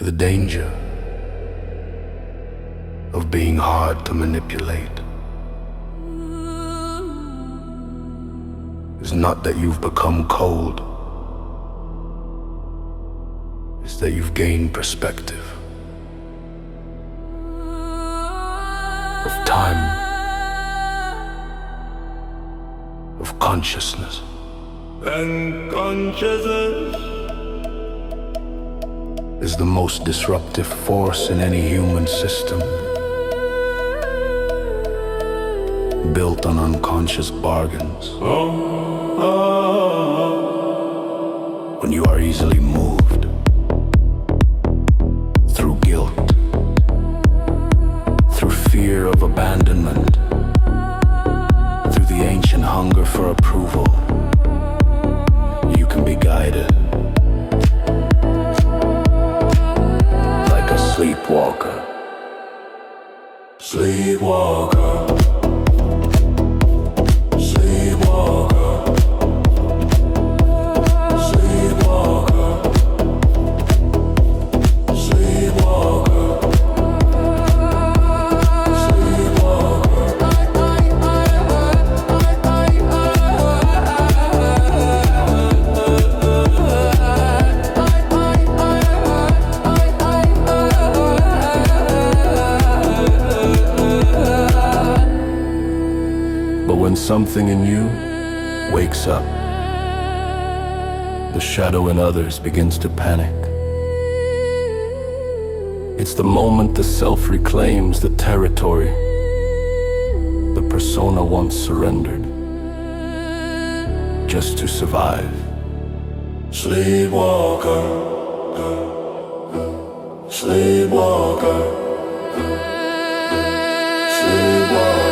The danger of being hard to manipulate is not that you've become cold, it's that you've gained perspective of time, of consciousness. And consciousness is the most disruptive force in any human system, built on unconscious bargains. When you are easily moved through guilt, through fear of abandonment, through the ancient hunger for approval, you can be guided like a sleepwalker. Sleepwalker. When something in you wakes up, the shadow in others begins to panic. It's the moment the self reclaims the territory the persona once surrendered just to survive. Sleepwalker, sleepwalker, sleepwalker.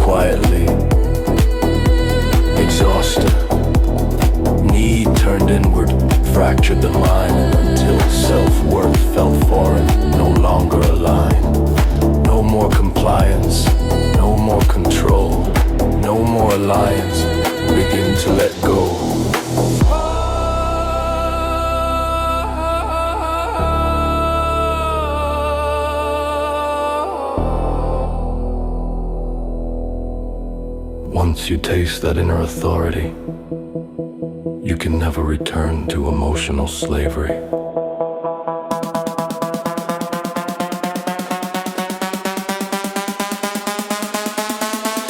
Quietly, exhausted, need turned inward, fractured the line until self-worth felt foreign, no longer aligned. No more compliance, no more control, no more alliance, begin to let go. Once you taste that inner authority, you can never return to emotional slavery.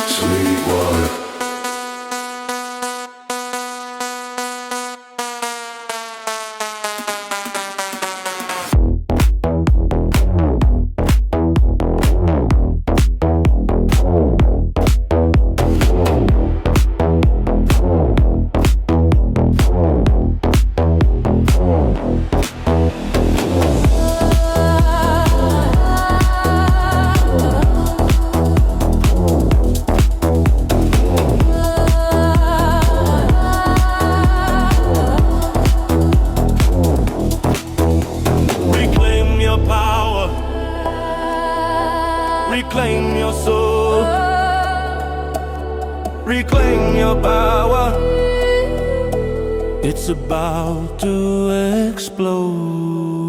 Sleepwalker. Reclaim your soul, reclaim your power. It's about to explode.